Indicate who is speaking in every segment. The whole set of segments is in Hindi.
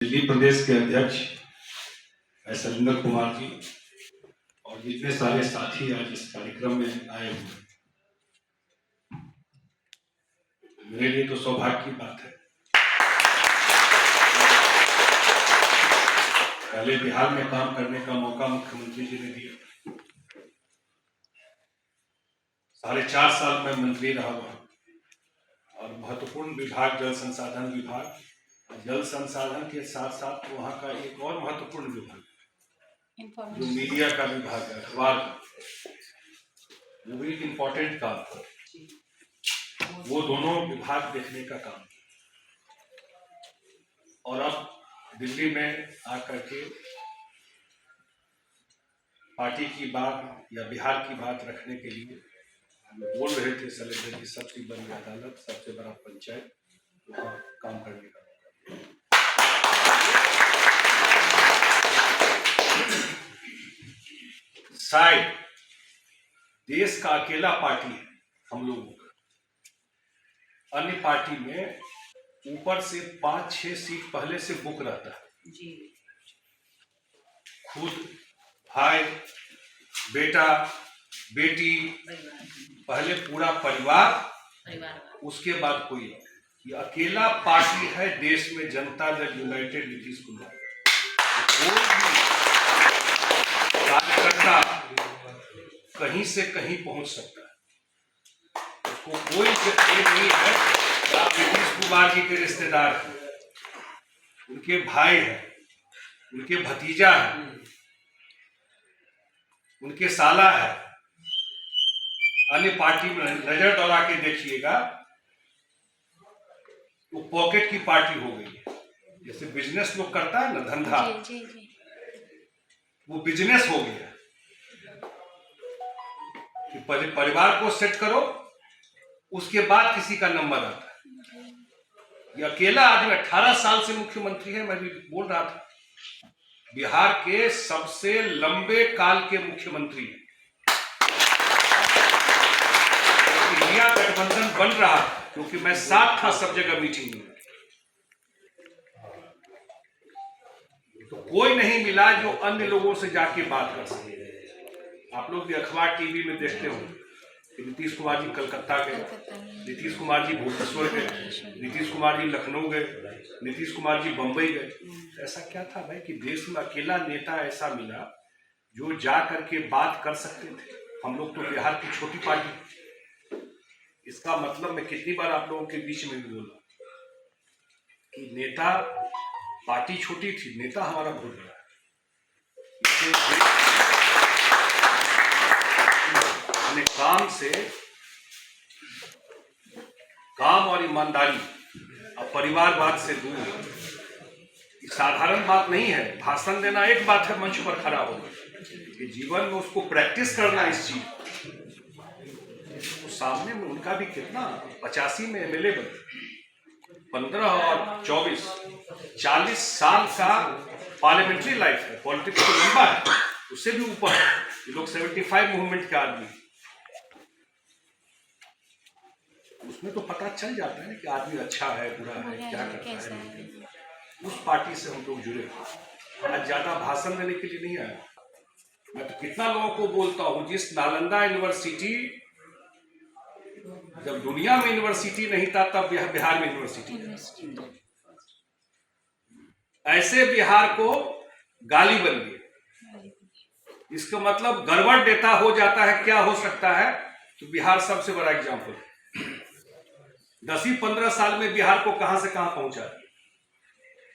Speaker 1: दिल्ली प्रदेश के अध्यक्ष शैलेंद्र कुमार जी और जितने सारे साथी आज इस कार्यक्रम में आए हुए, मेरे लिए तो सौभाग्य की बात है। पहले बिहार में काम करने का मौका मुख्यमंत्री जी ने दिया। 4.5 साल में मंत्री रहा वहां और महत्वपूर्ण विभाग जल संसाधन विभाग, जल संसाधन के साथ साथ वहाँ का एक और महत्वपूर्ण विभाग जो मीडिया का विभाग है, अखबार का, वो भी इम्पोर्टेंट काम था। वो दोनों विभाग देखने का काम। और अब दिल्ली में आकर के पार्टी की बात या बिहार की बात रखने के लिए बोल रहे थे शैलेंद्र जी, सबसे बड़ी अदालत, सबसे बड़ा पंचायत, वहाँ काम करने का। शायद देश का अकेला पार्टी है हम लोगों का। अन्य पार्टी में ऊपर से 5-6 सीट पहले से बुक रहता है जी। खुद भाई, बेटा, बेटी, पहले पूरा परिवार, उसके बाद कोई। ये अकेला पार्टी है देश में, जनता दल यूनाइटेड नीतीश कुमार। कोई भी कार्यकर्ता कहीं से कहीं पहुंच सकता है। उसको कोई ये नहीं है कि आप नीतीश कुमार जी के रिश्तेदार हैं, उनके भाई हैं, उनके भतीजा है, उनके साला है। अन्य पार्टी में नजर दौड़ा के देखिएगा, वो पॉकेट की पार्टी हो गई है। जैसे बिजनेस लोग करता है ना, धंधा, वो बिजनेस हो गया कि परिवार को सेट करो, उसके बाद किसी का नंबर आता है। ये अकेला आदमी 18 साल से मुख्यमंत्री है। मैं भी बोल रहा था, बिहार के सबसे लंबे काल के मुख्यमंत्री हैं। इंडिया गठबंधन बन रहा था क्योंकि मैं साथ था सब जगह मीटिंग में, तो कोई नहीं मिला जो अन्य लोगों से जाके बात कर सके। आप लोग भी अखबार टीवी में देखते हो कि नीतीश कुमार जी कलकत्ता गए, नीतीश कुमार जी भुवनेश्वर गए, नीतीश कुमार जी लखनऊ गए, नीतीश कुमार जी बंबई गए। ऐसा क्या था भाई कि देश में अकेला नेता ऐसा मिला जो जा करके बात कर सकते थे। हम लोग तो बिहार की छोटी पार्टी। इसका मतलब मैं कितनी बार आप लोगों के बीच में भी बोला कि नेता, पार्टी छोटी थी, नेता हमारा बहुत बड़ा है। अपने काम और ईमानदारी और परिवारवाद से दूर है। साधारण बात नहीं है। भाषण देना एक बात है, मंच पर खड़ा होना, कि जीवन में उसको प्रैक्टिस करना इस चीज। तो सामने में उनका भी कितना 85 में एमएलए बने, 15 और 24, 40 साल का पार्लियामेंट्री लाइफ है। पॉलिटिक्स तो लंबा है, उससे भी ऊपर है। ये लोग 75 मूवमेंट के आदमी, उसमें तो पता चल जाता है ना कि आदमी अच्छा है, बुरा है, क्या करता है। उस पार्टी से हम लोग जुड़े। आज ज्यादा भाषण देने के लिए नहीं आया। मैं तो कितना लोगों को बोलता हूं, जिस नालंदा यूनिवर्सिटी, जब दुनिया में यूनिवर्सिटी नहीं था तब बिहार में यूनिवर्सिटी, ऐसे बिहार को गाली बन गई। इसका मतलब गड़बड़ डेटा हो जाता है। क्या हो सकता है? तो बिहार सबसे बड़ा एग्जाम्पल है। 10-15 साल में बिहार को कहां से कहां पहुंचा।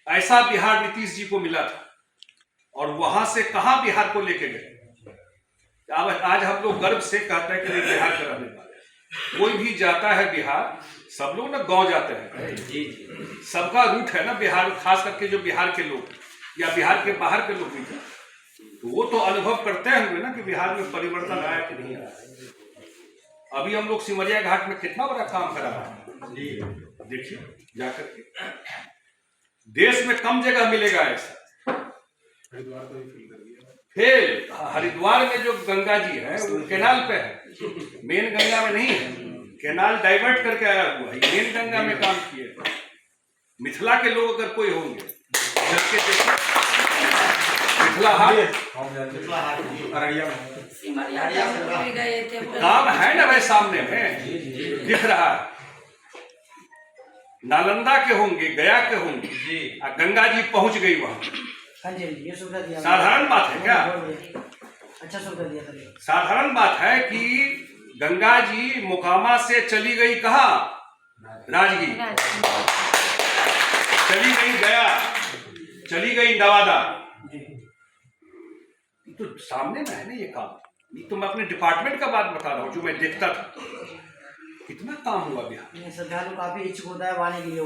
Speaker 1: ऐसा बिहार नीतीश जी को मिला था और वहां से कहां बिहार को लेके गए। आज हम लोग गर्व से कहते हैं कि बिहार का रहने वाले। कोई भी जाता है बिहार, सब लोग ना गांव जाते हैं, सबका रूट है ना बिहार, खास करके जो बिहार के लोग या बिहार के बाहर के लोग भी जाते, तो वो तो अनुभव करते होंगे ना कि बिहार में परिवर्तन आया कि नहीं आया। अभी हम लोग सिमरिया घाट में कितना बड़ा काम करा रहा है, देखिए जाकर के। देश में कम जगह मिलेगा ऐसा। फिर हरिद्वार में जो गंगा जी है वो केनाल पे है, मेन गंगा में नहीं है। केनाल डाइवर्ट करके आया हुआ है, मेन गंगा में काम किए। मिथिला के लोग अगर कोई होंगे चल के देखिए मिथिला हाट काम है ना भाई, सामने में दिख रहा है। नालंदा के होंगे, गया के होंगे, गंगा जी पहुंच गई वहां।
Speaker 2: हाँ जी, ये सुविधा दिया।
Speaker 1: साधारण बात है क्या?
Speaker 2: अच्छा सुविधा दिया था।
Speaker 1: साधारण बात है कि गंगा जी मोकामा से चली गई कहाँ? राजगीर। चली गई गया, चली गई नवादा। तो सामने में है ना ये काम। ये तो मैं अपने डिपार्टमेंट का बात बता रहा हूँ जो मैं देखता था। कितना काम हुआ बिहार।
Speaker 2: श्रद्धालु काफी इच्छुक होता है पानी के लिए,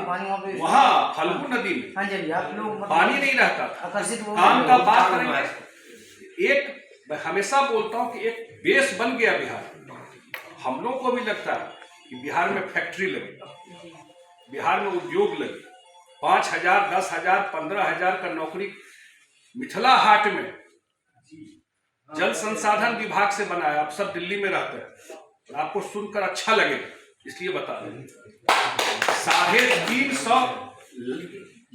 Speaker 2: पानी
Speaker 1: वहाँ फल्गु नदी में
Speaker 2: हाँ जी आप लोग
Speaker 1: पानी नहीं रहता था।
Speaker 2: आकर्षित
Speaker 1: काम का बात करेंगे। एक मैं हमेशा बोलता हूँ कि एक बेस बन गया बिहार। हम लोगों को भी लगता है कि बिहार में फैक्ट्री लगे, बिहार में उद्योग लगे, 5,000, 10,000, 15,000 का नौकरी मिथिला हाट में जल संसाधन विभाग से बनाया। आप सब दिल्ली में रहते हैं, आपको सुनकर अच्छा लगे इसलिए बता रहे। 350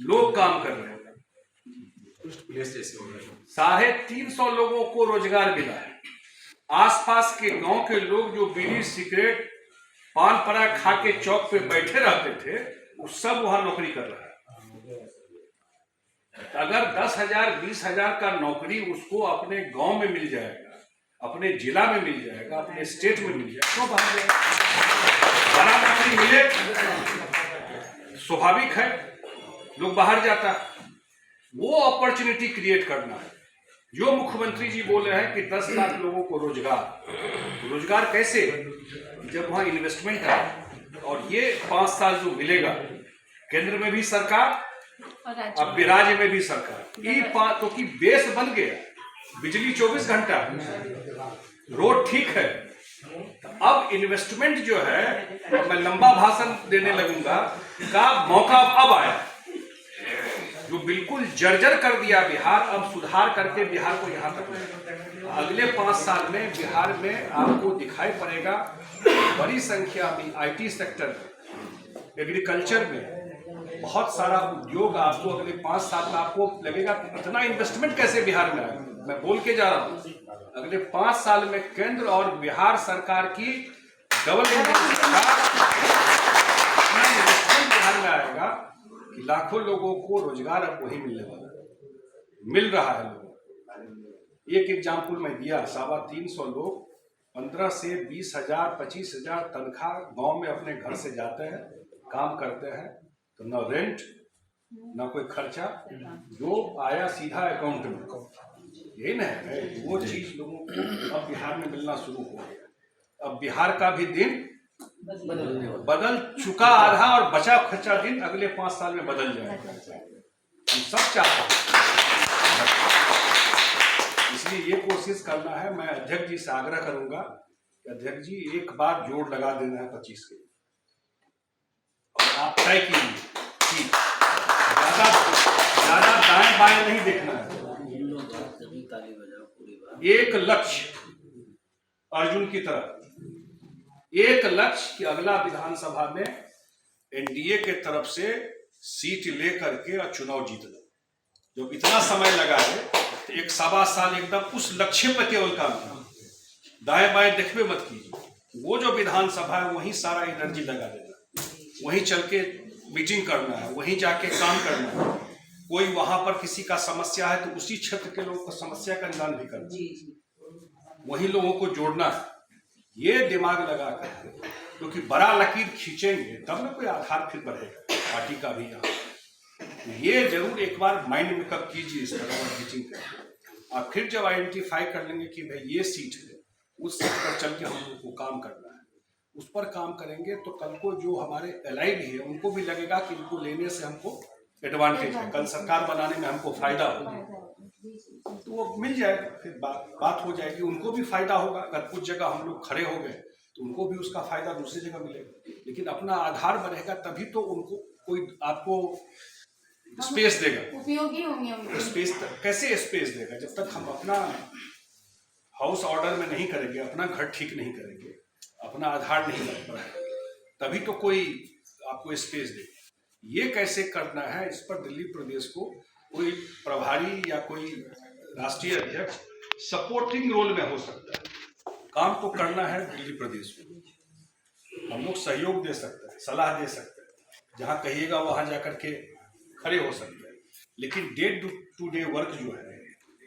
Speaker 1: लोग काम कर रहे हैं, 350 लोगों को रोजगार मिला है। आसपास के गांव के लोग जो बीड़ी सिगरेट पान पराग खा के चौक पे बैठे रहते थे, वो सब वहां नौकरी कर रहा है। अगर 10,000, 20,000 का नौकरी उसको अपने गांव में मिल जाएगा, अपने जिला में मिल जाएगा, अपने स्टेट में मिल जाएगा, तो बाहर जाएगा। बड़ा नौकरी मिले स्वाभाविक है, लोग बाहर जाता है। वो अपॉर्चुनिटी क्रिएट करना है। जो मुख्यमंत्री जी बोल रहे हैं कि 10 लाख लोगों को रोजगार। रोजगार कैसे? जब वहां इन्वेस्टमेंट है। और ये 5 साल जो मिलेगा, केंद्र में भी सरकार, अब राज्य में भी सरकार, ये तो की बेस बन गया। बिजली 24 घंटा, रोड ठीक है। अब इन्वेस्टमेंट जो है, मैं लंबा भाषण देने लगूंगा, का मौका अब आया। जो बिल्कुल जर्जर कर दिया बिहार, अब सुधार करके बिहार को यहां तक। अगले 5 साल में बिहार में आपको दिखाई पड़ेगा बड़ी संख्या में आईटी सेक्टर में, एग्रीकल्चर में बहुत सारा उद्योग। आपको अगले 5 साल में आपको लगेगा इतना इन्वेस्टमेंट कैसे बिहार में आएगा। मैं बोल के जा रहा हूँ, अगले 5 साल में केंद्र और बिहार सरकार की डबल इन्वेस्टमेंट बिहार में आएगा कि लाखों लोगों को रोजगार अब वही मिलने वाला है, मिल रहा है लोगों को। एक एग्जाम्पल मैं दिया, 350 लोग 15 से 20,000, 25,000 तनख्वाह गांव में अपने घर से जाते हैं, काम करते हैं, तो न रेंट न कोई खर्चा, जो आया सीधा अकाउंट में। यही ना है, वो चीज लोगों को अब बिहार में मिलना शुरू हो गया। अब बिहार का भी दिन बदल चुका आधा, और बचा खचा दिन अगले 5 साल में बदल जाएगा। हम सब चाहते हैं, इसलिए ये कोशिश करना है। मैं अध्यक्ष जी से आग्रह करूंगा कि अध्यक्ष जी एक बार जोड़ लगा देना है 25 के, और आप तय कीजिए, ज्यादा दाएं बाएं नहीं देखना है। एक लक्ष्य अर्जुन की तरफ, एक लक्ष्य कि अगला विधानसभा में एनडीए के तरफ से सीट लेकर के और चुनाव जीतना। जो इतना समय लगा है, तो 1.25 साल एकदम उस लक्ष्य पर केवल काम कीजिए, दाएं बाएं देखने मत कीजिए। वो जो विधानसभा है वहीं सारा एनर्जी लगा देना, वहीं चल के मीटिंग करना है, वहीं जाके काम करना है। कोई वहां पर किसी का समस्या है तो उसी क्षेत्र के लोगों को समस्या का निदान भी करना है, वहीं लोगों को जोड़ना है। ये दिमाग लगा कर, क्योंकि बड़ा लकीर खींचेंगे तब ना कोई आधार फिर बढ़ेगा पार्टी का भी। यहाँ ये जरूर एक बार माइंड में कब कीजिए इस तरह की टीचिंग करके, और फिर जब आइडेंटिफाई कर लेंगे कि भाई ये सीट है, उस सीट पर चल के हम लोग को काम करना है, उस पर काम करेंगे तो कल को जो हमारे एलाई भी है उनको भी लगेगा कि इनको लेने से हमको एडवांटेज है, कल सरकार बनाने में हमको फायदा होगा, तो वो मिल जाएगा। फिर बात हो जाएगी, उनको भी फायदा होगा। अगर कुछ जगह हम लोग खड़े हो गए तो उनको भी उसका फायदा दूसरी जगह मिलेगा। लेकिन अपना आधार बनेगा तभी तो उनको कोई आपको स्पेस देगा, उपयोगी होंगे। स्पेस कैसे स्पेस देगा? जब तक हम अपना हाउस ऑर्डर में नहीं करेंगे, अपना घर ठीक नहीं करेंगे, अपना आधार नहीं बढ़ाएंगे, तभी तो कोई आपको स्पेस देगा। ये कैसे करना है, इस पर दिल्ली प्रदेश को कोई प्रभारी या कोई राष्ट्रीय अध्यक्ष सपोर्टिंग रोल में हो सकता है। काम तो करना है दिल्ली प्रदेश को, हम लोग सहयोग दे सकते हैं, सलाह दे सकते हैं, जहां कहिएगा वहां जाकर के खड़े हो सकते हैं, लेकिन डे टू डे वर्क जो है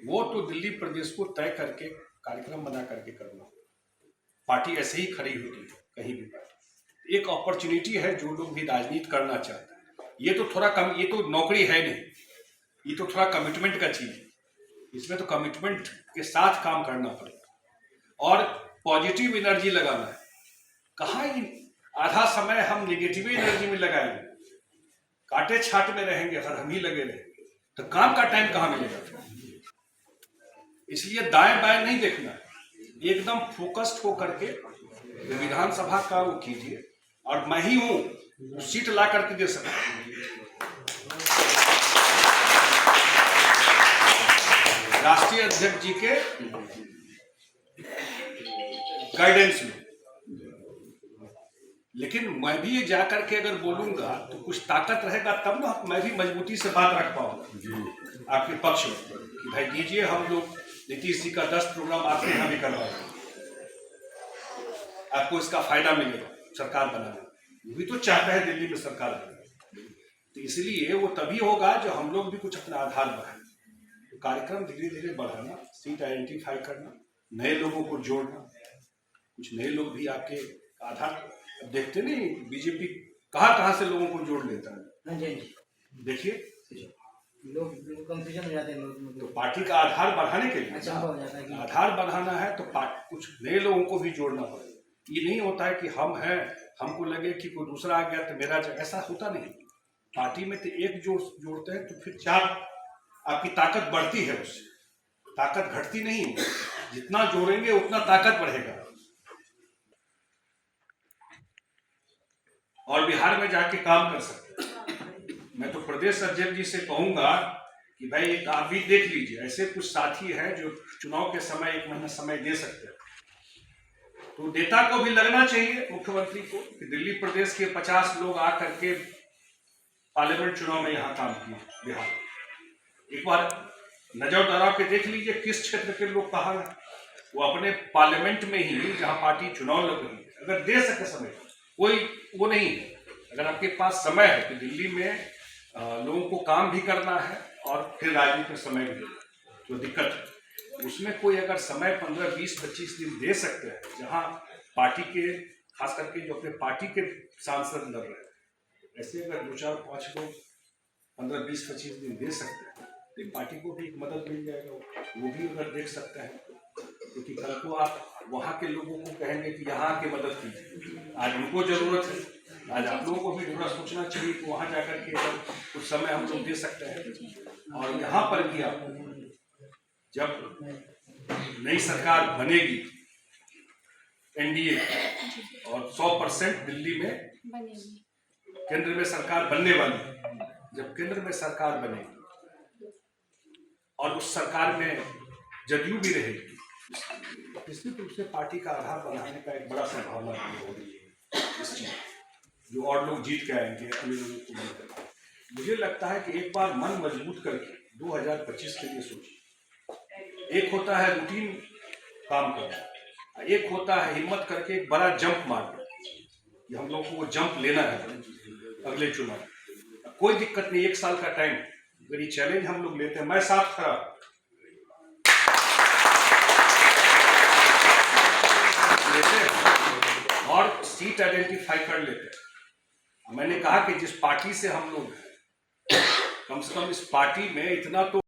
Speaker 1: वो तो दिल्ली प्रदेश को तय करके कार्यक्रम बना करके करना। पार्टी ऐसे ही खड़ी होती है कहीं भी पार्टी। एक अपॉर्चुनिटी है, जो लोग भी राजनीति करना चाहते हैं, ये तो थोड़ा कम, ये तो नौकरी है नहीं, ये तो थोड़ा कमिटमेंट का चीज है। इसमें तो कमिटमेंट के साथ काम करना पड़ेगा और पॉजिटिव एनर्जी लगाना है। कहाँ आधा समय हम निगेटिव एनर्जी में लगाएंगे, काटे छाट में रहेंगे, हर हम ही लगे रहेंगे, तो काम का टाइम कहाँ मिलेगा। इसलिए दाएं बाएं नहीं देखना, एकदम फोकस्ड होकर के विधानसभा का वो कीजिए। और मैं ही हूं सीट ला करके दे सकता हूं राष्ट्रीय अध्यक्ष जी के गाइडेंस में, लेकिन मैं भी जाकर के अगर बोलूंगा तो कुछ ताकत रहेगा तब ना मैं भी मजबूती से बात रख पाऊंगा आपके पक्ष में कि भाई दीजिए, हम लोग नीतीश जी का 10 प्रोग्राम आपके यहाँ भी करवाएंगे, आपको इसका फायदा मिलेगा सरकार बनाने। वो भी तो चाहता है दिल्ली में सरकार बने, तो इसलिए वो तभी होगा जो हम लोग भी कुछ अपना आधार बढ़ाएं। तो कार्यक्रम धीरे धीरे बढ़ाना, सीट आइडेंटिफाई करना, नए लोगों को जोड़ना, कुछ नए लोग भी आपके आधार। अब देखते नहीं बीजेपी कहाँ से लोगों को जोड़ लेता है, देखिए
Speaker 2: लोग कंफ्यूजन हो जाते हैं लोग।
Speaker 1: तो पार्टी का आधार बढ़ाने के लिए
Speaker 2: अच्छा हो जाता है कि
Speaker 1: आधार बढ़ाना है तो कुछ नए लोगों को भी जोड़ना पड़ेगा। ये नहीं होता है कि हम हैं, हमको लगे कि कोई दूसरा आ गया तो मेरा, ऐसा होता नहीं। पार्टी में तो एक जोड़ते हैं तो फिर 4 आपकी ताकत बढ़ती है, उससे ताकत घटती नहीं है। जितना जोड़ेंगे उतना ताकत बढ़ेगा। और बिहार में जाके काम कर सकते हैं। मैं तो प्रदेश अध्यक्ष जी से कहूंगा कि भाई एक आप भी देख लीजिए, ऐसे कुछ साथी हैं जो चुनाव के समय 1 महीना समय दे सकते हैं, तो नेता को भी लगना चाहिए मुख्यमंत्री को कि दिल्ली प्रदेश के 50 लोग आकर के पार्लियामेंट चुनाव में यहाँ काम किए बिहार। एक बार नजर दौड़ा के देख लीजिए किस क्षेत्र के लोग कहाँ हैं, वो अपने पार्लियामेंट में ही जहाँ पार्टी चुनाव लग रही है, अगर दे सके समय, कोई वो नहीं है। अगर आपके पास समय है तो दिल्ली में लोगों को काम भी करना है और फिर राजनीति में समय भी देना, तो दिक्कत है उसमें। कोई अगर समय 15, 20, 25 दिन दे सकते हैं, जहां पार्टी के खास करके जो अपने पार्टी के सांसद लड़ रहे हैं, ऐसे अगर 2, 4, 5 लोग 15, 20, 25 दिन दे सकते हैं तो पार्टी को भी एक मदद मिल जाएगा। वो भी अगर देख सकते हैं, क्योंकि कल को आप वहाँ के लोगों को कहेंगे कि यहाँ की मदद कीजिए, आज उनको जरूरत है, आज आप लोगों को भी थोड़ा सोचना चाहिए कि वहाँ जाकर के कुछ समय हम लोग दे सकते हैं। और यहाँ पर भी आप जब नई सरकार बनेगी एनडीए और 100% दिल्ली में केंद्र में सरकार बनने वाली, जब केंद्र में सरकार बनेगी और उस सरकार में जदयू भी रहेगी, निश्चित रूप से पार्टी का आधार बनाने का एक बड़ा संभावना हो रही है इस चीज, जो और लोग जीत के आएंगे अन्य लोगों को बनकर। मुझे लगता है कि एक बार मन मजबूत करके 2025 के लिए सोचिए। एक होता है रूटीन काम करना, एक होता है हिम्मत करके एक बड़ा जंप मारना कि हम लोग को वो जंप लेना है अगले चुनाव। कोई दिक्कत नहीं, 1 साल का टाइम, अगर ये चैलेंज हम लोग लेते हैं, मैं साथ खड़ा लेते हैं और सीट आइडेंटिफाई कर लेते हैं। मैंने कहा कि जिस पार्टी से हम लोग कम से कम इस पार्टी में इतना तो